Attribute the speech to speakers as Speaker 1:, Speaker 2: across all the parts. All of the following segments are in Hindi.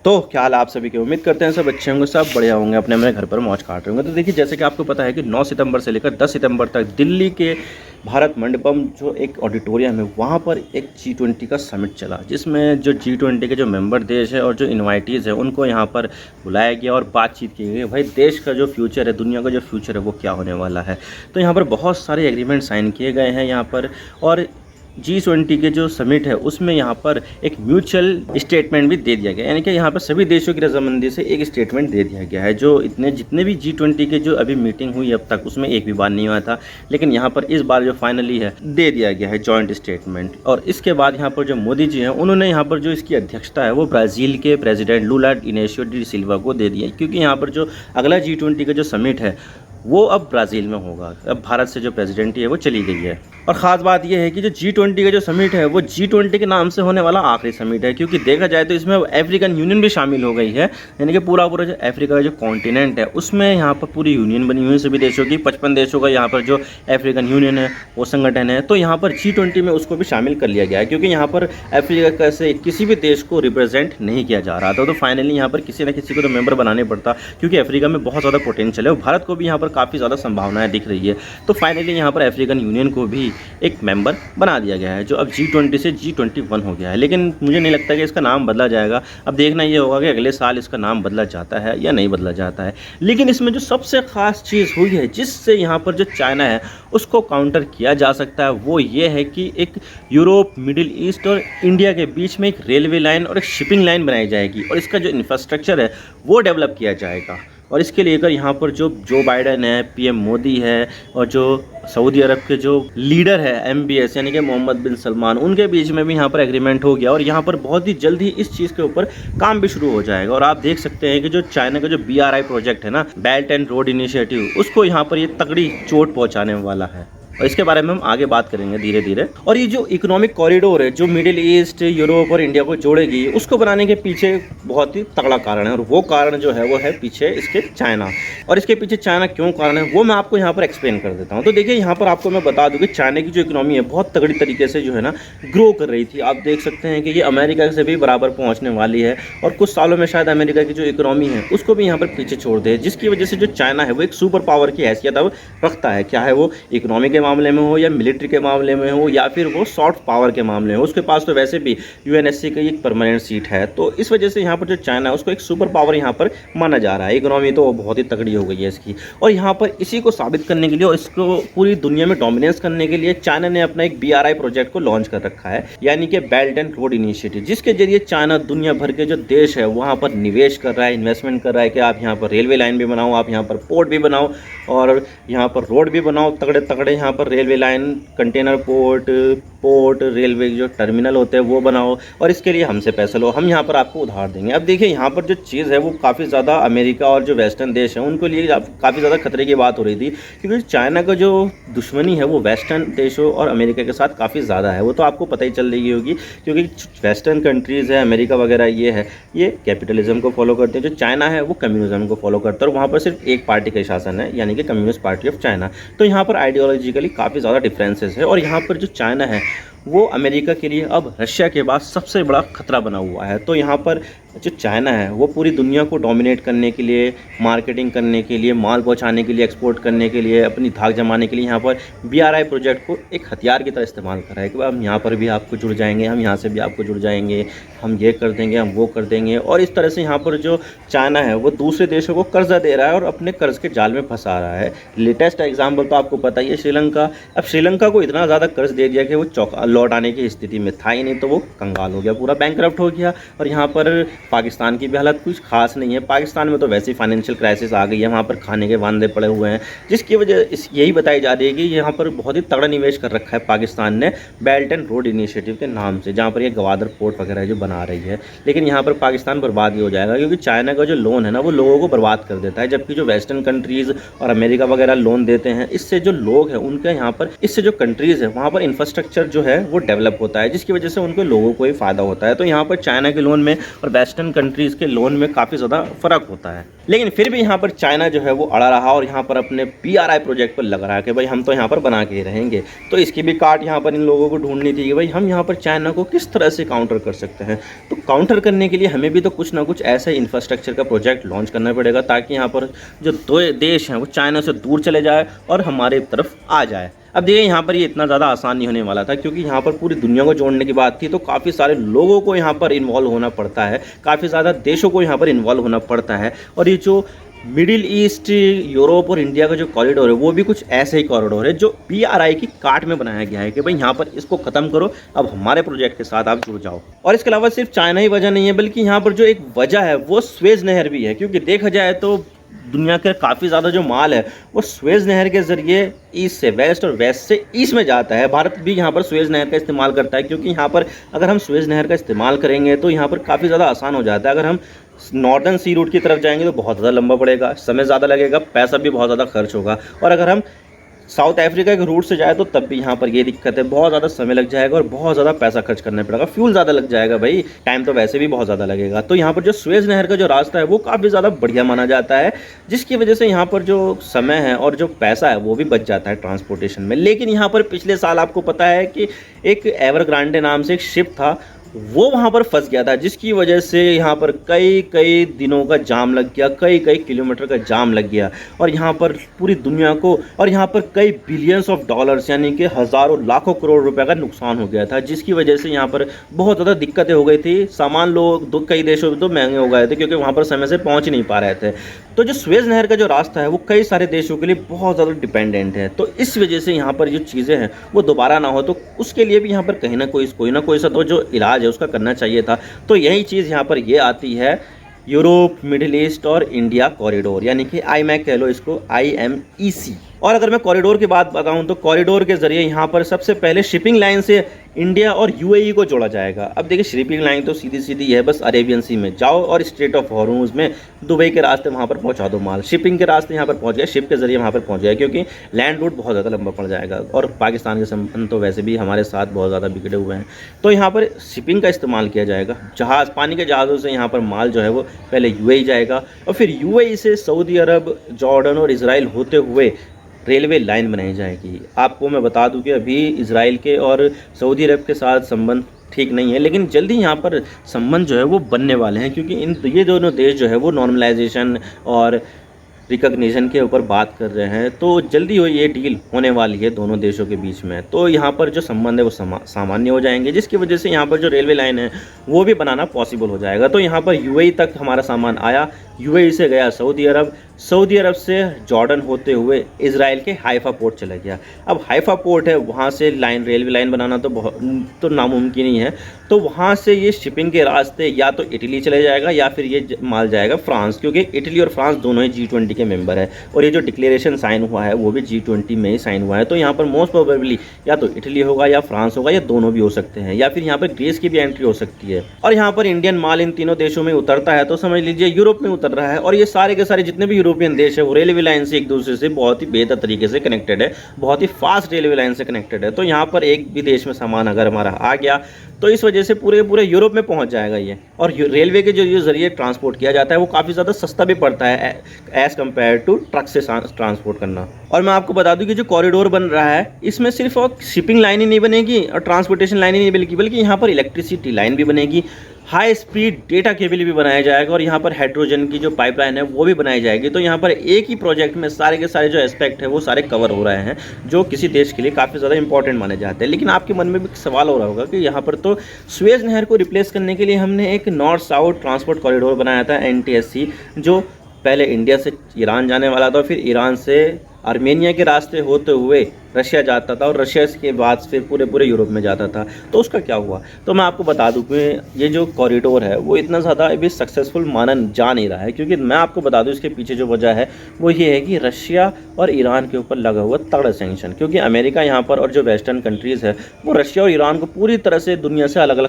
Speaker 1: तो क्या हाल है आप सभी के। उम्मीद करते हैं सब अच्छे होंगे, सब बढ़िया होंगे, अपने अपने घर पर मौज काट रहे होंगे। तो देखिए, जैसे कि आपको पता है कि 9 सितंबर से लेकर 10 सितंबर तक दिल्ली के भारत मंडपम जो एक ऑडिटोरियम है, वहाँ पर एक G20 का समिट चला, जिसमें जो G20 के जो मेंबर देश है और जो इन्वाइटीज़ है उनको यहाँ पर बुलाया गया और बातचीत की गई। भाई, देश का जो फ्यूचर है, दुनिया का जो फ्यूचर है, वो क्या होने वाला है। तो यहाँ पर बहुत सारे एग्रीमेंट साइन किए गए हैं यहाँ पर। और G20 के जो समिट है उसमें यहाँ पर एक म्यूचुअल स्टेटमेंट भी दे दिया गया, यानी कि यहाँ पर सभी देशों की रजामंदी से एक स्टेटमेंट दे दिया गया है। जो जितने भी G20 के जो अभी मीटिंग हुई अब तक, उसमें एक भी बार नहीं हुआ था, लेकिन यहाँ पर इस बार जो फाइनली है दे दिया गया है जॉइंट स्टेटमेंट। और इसके बाद यहाँ पर जो मोदी जी हैं, उन्होंने यहाँ पर जो इसकी अध्यक्षता है वो ब्राज़ील के प्रेसिडेंट लुला इनेशियो डी सिल्वा को दे दिया, क्योंकि यहाँ पर जो अगला G20 का जो समिट है वो अब ब्राज़ील में होगा। अब भारत से जो प्रेसिडेंट है वो चली गई है। और ख़ास बात यह है कि जो G20 का जो समिट है वो G20 के नाम से होने वाला आखिरी समिट है, क्योंकि देखा जाए तो इसमें अफ्रीकन यूनियन भी शामिल हो गई है, यानी कि पूरा जो अफ्रीका का जो कॉन्टिनेंट है उसमें यहाँ पर पूरी यूनियन बनी हुई है सभी देशों की। 55 देशों का यहाँ पर जो अफ्रीकन यूनियन है वो संगठन है, तो यहाँ पर G20 में उसको भी शामिल कर लिया गया है, क्योंकि यहाँ पर अफ्रीका से किसी भी देश को रिप्रेजेंट नहीं किया जा रहा था। तो फाइनली यहाँ पर किसी न किसी को तो मेंबर बनाने पड़ता, क्योंकि अफ्रीका में बहुत ज़्यादा पोटेंशियल है और भारत को भी यहाँ पर काफ़ी ज़्यादा संभावनाएं दिख रही है। तो फाइनली यहाँ पर अफ्रीकन यूनियन को भी एक मेंबर बना दिया गया है, जो अब G20 से G21 हो गया है। लेकिन मुझे नहीं लगता कि इसका नाम बदला जाएगा। अब देखना ये होगा कि अगले साल इसका नाम बदला जाता है या नहीं बदला जाता है। लेकिन इसमें जो सबसे ख़ास चीज़ हुई है, जिससे यहाँ पर जो चाइना है उसको काउंटर किया जा सकता है, वो ये है कि एक यूरोप, मिडिल ईस्ट और इंडिया के बीच में एक रेलवे लाइन और एक शिपिंग लाइन बनाई जाएगी, और इसका जो इंफ्रास्ट्रक्चर है वो डेवलप किया जाएगा। और इसके लेकर यहाँ पर जो बाइडेन है, पीएम मोदी है, और जो सऊदी अरब के जो लीडर है MBS यानी कि मोहम्मद बिन सलमान, उनके बीच में भी यहाँ पर एग्रीमेंट हो गया। और यहाँ पर बहुत ही जल्द ही इस चीज़ के ऊपर काम भी शुरू हो जाएगा। और आप देख सकते हैं कि जो चाइना का जो BRI प्रोजेक्ट है ना, बेल्ट एंड रोड इनिशिएटिव, उसको यहाँ पर ये तगड़ी चोट पहुँचाने वाला है। और इसके बारे में हम आगे बात करेंगे धीरे धीरे। और ये जो इकोनॉमिक कॉरिडोर है जो मिडिल ईस्ट, यूरोप और इंडिया को जोड़ेगी, उसको बनाने के पीछे बहुत ही तगड़ा कारण है, और वो कारण जो है वो है पीछे इसके चाइना। और इसके पीछे चाइना क्यों कारण है वो मैं आपको यहाँ पर एक्सप्लेन कर देता हूँ। तो देखिए, यहाँ पर आपको मैं बता दूँ कि चाइना की जो इकोनॉमी है बहुत तगड़ी तरीके से जो है ना ग्रो कर रही थी। आप देख सकते हैं कि ये अमेरिका से भी बराबर पहुँचने वाली है, और कुछ सालों में शायद अमेरिका की जो इकोनॉमी है उसको भी यहाँ पर पीछे छोड़ दे, जिसकी वजह से जो चाइना है वो एक सुपर पावर की हैसियत अब रखता है। क्या है वो, इकोनॉमी के मामले में हो या मिलिट्री के मामले में हो या फिर वो सॉफ्ट पावर के मामले में हो। उसके पास तो वैसे भी UNSC की एक परमानेंट सीट है, तो इस वजह से यहाँ पर जो चाइना है उसको एक सुपर पावर यहाँ पर माना जा रहा है। इकोनॉमी तो बहुत ही तगड़ी हो गई है इसकी। और यहाँ पर इसी को साबित करने के लिए और इसको पूरी दुनिया में डोमिनेंस करने के लिए चाइना ने अपना एक BRI प्रोजेक्ट को लॉन्च कर रखा है, यानी कि बेल्ट एंड रोड इनिशिएटिव, जिसके जरिए चाइना दुनिया भर के जो देश है वहाँ पर निवेश कर रहा है, इन्वेस्टमेंट कर रहा है कि आप यहाँ पर रेलवे लाइन भी बनाओ, आप यहाँ पर पोर्ट भी बनाओ, और यहाँ पर रोड भी बनाओ तगड़े तगड़े, यहाँ पर railway line, container port, railway जो टर्मिनल होते हैं वो बनाओ, और इसके लिए हमसे पैसा लो, हम यहाँ पर आपको उधार देंगे। अब देखिए, यहाँ पर जो चीज़ है वो काफ़ी ज़्यादा अमेरिका और जो वेस्टर्न देश है उनको लिए काफ़ी ज़्यादा खतरे की बात हो रही थी, क्योंकि चाइना का जो दुश्मनी है वो वेस्टर्न देशों और अमेरिका के साथ काफ़ी ज़्यादा है। वो तो आपको पता ही चल रही होगी, क्योंकि वेस्टर्न कंट्रीज़ है, अमेरिका वगैरह ये कैपिटलिज्म को फॉलो करते हैं। जो चाइना है वो कम्युनिज्म को फॉलो करता है, और वहाँ पर सिर्फ एक पार्टी का शासन है, यानी कि कम्युनिस्ट पार्टी ऑफ चाइना। तो यहाँ पर आइडियोलॉजिकली काफ़ी ज़्यादा डिफरेंसेस है। और यहाँ पर जो चाइना है वो अमेरिका के लिए अब रशिया के बाद सबसे बड़ा खतरा बना हुआ है। तो यहाँ पर जो चाइना है वो पूरी दुनिया को डोमिनेट करने के लिए, मार्केटिंग करने के लिए, माल पहुँचाने के लिए, एक्सपोर्ट करने के लिए, अपनी धाक जमाने के लिए यहाँ पर BRI प्रोजेक्ट को एक हथियार की तरह इस्तेमाल कर रहा है कि हम यहाँ पर भी आपको जुड़ जाएंगे, हम यहाँ से भी आपको जुड़ जाएंगे, हम ये कर देंगे, हम वो कर देंगे। और इस तरह से यहाँ पर जो चाइना है वो दूसरे देशों को कर्जा दे रहा है और अपने कर्ज के जाल में फंसा रहा है। लेटेस्ट एग्जाम्पल तो आपको पता ही है, श्रीलंका। अब श्रीलंका को इतना ज़्यादा कर्ज दे दिया कि वो लौट आने की स्थिति में था ही नहीं, तो वो कंगाल हो गया, पूरा बैंकरप्ट हो गया। और यहाँ पर पाकिस्तान की भी हालत कुछ खास नहीं है। पाकिस्तान में तो वैसे ही फाइनेंशियल क्राइसिस आ गई है, वहाँ पर खाने के वांदे पड़े हुए हैं, जिसकी वजह यही बताई जा रही है कि यहाँ पर बहुत ही तगड़ा निवेश कर रखा है पाकिस्तान ने बेल्ट एंड रोड इनिशिएटिव के नाम से, जहाँ पर ये गवादर पोर्ट वगैरह जो बना रही है। लेकिन यहाँ पर पाकिस्तान बर्बाद ही हो जाएगा, क्योंकि चाइना का जो लोन है ना वो लोगों को बर्बाद कर देता है, जबकि जो वेस्टर्न कंट्रीज़ और अमेरिका वगैरह लोन देते हैं, इससे जो लोग हैं उनके यहाँ पर, इससे जो कंट्रीज़ है वहाँ पर इंफ्रास्ट्रक्चर जो है वो डेवलप होता है, जिसकी वजह से उनको लोगों को ही फ़ायदा होता है। तो यहाँ पर चाइना के लोन में और वेस्टर्न कंट्रीज़ के लोन में काफ़ी ज़्यादा फ़र्क होता है। लेकिन फिर भी यहाँ पर चाइना जो है वो अड़ा रहा और यहाँ पर अपने PRI प्रोजेक्ट पर लग रहा है कि भाई हम तो यहाँ पर बना के ही रहेंगे। तो इसकी भी काट यहाँ पर इन लोगों को ढूंढनी थी कि भाई हम यहाँ पर चाइना को किस तरह से काउंटर कर सकते हैं। तो काउंटर करने के लिए हमें भी तो कुछ ना कुछ ऐसा इंफ्रास्ट्रक्चर का प्रोजेक्ट लॉन्च करना पड़ेगा, ताकि यहाँ पर जो दो देश हैं वो चाइना से दूर चले जाए और हमारे तरफ आ जाए। अब देखिए यहाँ पर ये इतना ज़्यादा आसान नहीं होने वाला था, क्योंकि यहाँ पर पूरी दुनिया को जोड़ने की बात थी, तो काफ़ी सारे लोगों को यहाँ पर इन्वॉल्व होना पड़ता है, काफ़ी ज़्यादा देशों को यहाँ पर इन्वॉल्व होना पड़ता है। और ये जो मिडिल ईस्ट, यूरोप और इंडिया का जो कॉरिडोर है वो भी कुछ ऐसे ही कॉरिडोर है जो PRI की काट में बनाया गया है कि भाई यहाँ पर इसको ख़त्म करो, अब हमारे प्रोजेक्ट के साथ आप जुड़ जाओ। और इसके अलावा सिर्फ चाइना ही वजह नहीं है, बल्कि यहाँ पर जो एक वजह है वो स्वेज नहर भी है, क्योंकि देखा जाए तो दुनिया के काफ़ी ज़्यादा जो माल है वो स्वेज नहर के ज़रिए ईस्ट से वेस्ट और वेस्ट से ईस्ट में जाता है। भारत भी यहाँ पर स्वेज नहर का इस्तेमाल करता है, क्योंकि यहाँ पर अगर हम स्वेज नहर का इस्तेमाल करेंगे तो यहाँ पर काफ़ी ज़्यादा आसान हो जाता है। अगर हम नॉर्दर्न सी रूट की तरफ जाएंगे तो बहुत ज़्यादा लंबा पड़ेगा, समय ज़्यादा लगेगा, पैसा भी बहुत ज़्यादा खर्च होगा। और अगर हम साउथ अफ्रीका के रूट से जाए तो तब भी यहाँ पर ये दिक्कत है, बहुत ज़्यादा समय लग जाएगा और बहुत ज़्यादा पैसा खर्च करना पड़ेगा, फ्यूल ज़्यादा लग जाएगा, भाई टाइम तो वैसे भी बहुत ज़्यादा लगेगा। तो यहाँ पर जो स्वेज नहर का जो रास्ता है वो काफ़ी ज़्यादा बढ़िया माना जाता है, जिसकी वजह से यहाँ पर जो समय है और जो पैसा है वो भी बच जाता है ट्रांसपोर्टेशन में। लेकिन यहाँ पर पिछले साल आपको पता है कि एक एवरग्रांडे नाम से एक शिप था, वो वहाँ पर फंस गया था, जिसकी वजह से यहाँ पर कई दिनों का जाम लग गया, कई किलोमीटर का जाम लग गया। और यहाँ पर पूरी दुनिया को, और यहाँ पर कई बिलियंस ऑफ डॉलर्स यानी कि हज़ारों लाखों करोड़ रुपए का नुकसान हो गया था, जिसकी वजह से यहाँ पर बहुत ज़्यादा दिक्कतें हो गई थी। सामान लोग कई देशों में तो महंगे हो गए थे, क्योंकि वहाँ पर समय से पहुँच नहीं पा रहे थे। तो जो स्वेज नहर का जो रास्ता है वो कई सारे देशों के लिए बहुत ज़्यादा डिपेंडेंट है। तो इस वजह से यहाँ पर जो चीज़ें हैं वो दोबारा ना हो, तो उसके लिए भी यहाँ पर कहीं ना कोई सा तो जो इलाज है उसका करना चाहिए था। तो यही चीज़ यहाँ पर ये आती है, यूरोप, मिडिल ईस्ट और इंडिया कॉरिडोर, यानी कि IMEC कह लो इसको, IMEC। और अगर मैं कॉरिडोर की बात बताऊं तो कॉरिडोर के ज़रिए यहाँ पर सबसे पहले शिपिंग लाइन से इंडिया और UAE को जोड़ा जाएगा। अब देखिए शिपिंग लाइन तो सीधी है, बस अरेबियन सी में जाओ और स्ट्रेट ऑफ हॉर्मुज में दुबई के रास्ते वहाँ पर पहुँचा दो माल, शिपिंग के रास्ते यहाँ पर पहुँच गया, शिप के ज़रिए वहाँ पर पहुँच गया, क्योंकि लैंड रूट बहुत ज़्यादा लंबा पड़ जाएगा और पाकिस्तान के संबंध तो वैसे भी हमारे साथ बहुत ज़्यादा बिगड़े हुए हैं। तो यहाँ पर शिपिंग का इस्तेमाल किया जाएगा, जहाज़, पानी के जहाज़ों से यहाँ पर माल जो है वो पहले UAE जाएगा और फिर UAE से सऊदी अरब, जॉर्डन और इजराइल होते हुए रेलवे लाइन बनाई जाएगी। आपको मैं बता दूं कि अभी इजराइल के और सऊदी अरब के साथ संबंध ठीक नहीं है, लेकिन जल्दी यहाँ पर संबंध जो है वो बनने वाले हैं, क्योंकि ये दोनों देश जो है वो नॉर्मलाइजेशन और रिकग्निशन के ऊपर बात कर रहे हैं। तो जल्दी हो ये डील होने वाली है दोनों देशों के बीच में, तो यहाँ पर जो संबंध है वो सामान्य हो जाएंगे, जिसकी वजह से यहाँ पर जो रेलवे लाइन है वो भी बनाना पॉसिबल हो जाएगा। तो यहाँ पर UAE तक हमारा सामान आया, UAE से गया सऊदी अरब, सऊदी अरब से जॉर्डन होते हुए इजराइल के हाइफा पोर्ट चला गया। अब हाइफा पोर्ट है, वहाँ से रेलवे लाइन बनाना तो नामुमकिन ही है। तो वहाँ से ये शिपिंग के रास्ते या तो इटली चले जाएगा या फिर ये माल जाएगा फ्रांस, क्योंकि इटली और फ्रांस दोनों ही G20 के मेंबर है और ये जो डिक्लेरेशन साइन हुआ है वो भी G20 में ही साइन हुआ है। तो यहाँ पर मोस्ट प्रोबेबली या तो इटली होगा या फ्रांस होगा, या दोनों भी हो सकते हैं, या फिर यहाँ पर ग्रीस की भी एंट्री हो सकती है। और यहाँ पर इंडियन माल इन तीनों देशों में उतरता है, तो समझ लीजिए यूरोप में उतर रहा है। और ये सारे के सारे जितने भी यूरोपियन देश है वो रेलवे लाइन से एक दूसरे से बहुत ही बेहतर तरीके से कनेक्टेड है, बहुत ही फास्ट रेलवे लाइन से कनेक्टेड है। तो यहाँ पर एक भी देश में सामान अगर हमारा आ गया तो इस वजह से पूरे यूरोप में पहुंच जाएगा ये। और रेलवे के जो जरिए ट्रांसपोर्ट किया जाता है वो काफ़ी ज़्यादा सस्ता भी पड़ता है एज़ कम्पेयर टू ट्रक से ट्रांसपोर्ट करना। और मैं आपको बता दूं कि जो कॉरिडोर बन रहा है इसमें सिर्फ और शिपिंग लाइन ही नहीं बनेगी और ट्रांसपोर्टेशन लाइन ही नहीं बल्कि यहाँ पर इलेक्ट्रिसिटी लाइन भी बनेगी, हाई स्पीड डेटा केबल भी बनाया जाएगा और यहाँ पर हाइड्रोजन की जो पाइपलाइन है वो भी बनाई जाएगी। तो यहाँ पर एक ही प्रोजेक्ट में सारे के सारे जो एस्पेक्ट है वो सारे कवर हो रहे हैं, जो किसी देश के लिए काफ़ी ज़्यादा इंपॉर्टेंट माने जाते हैं। लेकिन आपके मन में भी सवाल हो रहा होगा कि यहाँ पर तो स्वेज नहर को रिप्लेस करने के लिए हमने एक नॉर्थ साउथ ट्रांसपोर्ट कॉरिडोर बनाया था NTSC, जो पहले इंडिया से ईरान जाने वाला था, फिर ईरान से आर्मेनिया के रास्ते होते हुए रशिया जाता था और रशिया के बाद फिर पूरे यूरोप में जाता था। तो उसका क्या हुआ? तो मैं आपको बता दूं कि ये जो कॉरिडोर है वो इतना ज़्यादा अभी सक्सेसफुल माना जा नहीं रहा है, क्योंकि मैं आपको बता दूं इसके पीछे जो वजह है वो ये है कि रशिया और ईरान के ऊपर लगा हुआ तगड़ा सैंक्शन, क्योंकि अमेरिका यहाँ पर और जो वेस्टर्न कंट्रीज़ है वो रशिया और ईरान को पूरी तरह से दुनिया से अलग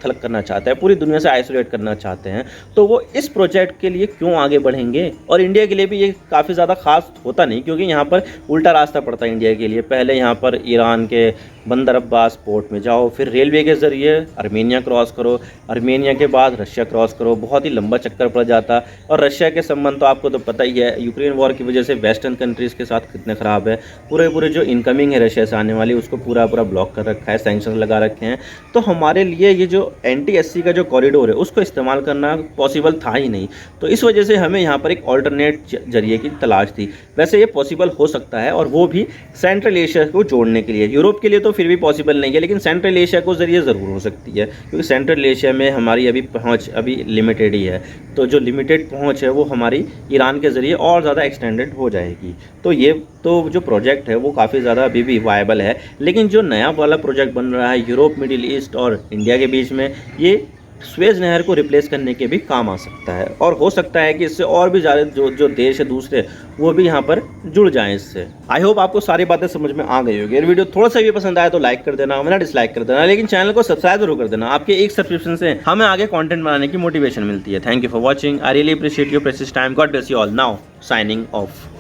Speaker 1: थलग करना चाहते हैं, पूरी दुनिया से आइसोलेट करना चाहते हैं। तो वो इस प्रोजेक्ट के लिए क्यों आगे बढ़ेंगे? और इंडिया के लिए भी ये काफ़ी ज़्यादा खास होता नहीं, क्योंकि यहाँ पर उल्टा रास्ता पड़ता है इंडिया के लिए। पहले यहाँ पर ईरान के बंदर अब्बास पोर्ट में जाओ, फिर रेलवे के ज़रिए आर्मेनिया क्रॉस करो, आर्मेनिया के बाद रशिया क्रॉस करो, बहुत ही लंबा चक्कर पड़ जाता। और रशिया के संबंध तो आपको तो पता ही है, यूक्रेन वॉर की वजह से वेस्टर्न कंट्रीज़ के साथ कितने ख़राब है। पूरे जो इनकमिंग है रशिया से आने वाली उसको पूरा ब्लॉक कर रखा है, सैंक्शन लगा रखे हैं। तो हमारे लिए ये जो NTSC का जो कॉरिडोर है उसको इस्तेमाल करना पॉसिबल था ही नहीं। तो इस वजह से हमें यहाँ पर एक ऑल्टरनेट जरिए की तलाश थी। वैसे ये पॉसिबल हो सकता है, और वो भी सेंट्रल एशिया को जोड़ने के लिए। यूरोप के लिए तो फिर भी पॉसिबल नहीं है, लेकिन सेंट्रल एशिया को ज़रिए ज़रूर हो सकती है, क्योंकि सेंट्रल एशिया में हमारी अभी पहुंच अभी लिमिटेड ही है। तो जो लिमिटेड पहुंच है वो हमारी ईरान के ज़रिए और ज़्यादा एक्सटेंडेड हो जाएगी। तो ये तो जो प्रोजेक्ट है वो काफ़ी ज़्यादा अभी भी वायबल है। लेकिन जो नया वाला प्रोजेक्ट बन रहा है यूरोप, मिडिल ईस्ट और इंडिया के बीच में, ये स्वेज नहर को रिप्लेस करने के भी काम आ सकता है। और हो सकता है कि इससे और भी ज़्यादा जो देश है दूसरे, वो भी यहाँ पर जुड़ जाएं इससे। आई होप आपको सारी बातें समझ में आ गई होगी। अगर वीडियो थोड़ा सा भी पसंद आया तो लाइक कर देना, वरना डिसलाइक कर देना, लेकिन चैनल को सब्सक्राइब जरूर कर देना। आपके एक सब्सक्रिप्शन से हमें आगे कंटेंट बनाने की मोटिवेशन मिलती है। Thank you for watching. I really appreciate your precious time. God bless you all. Now signing off.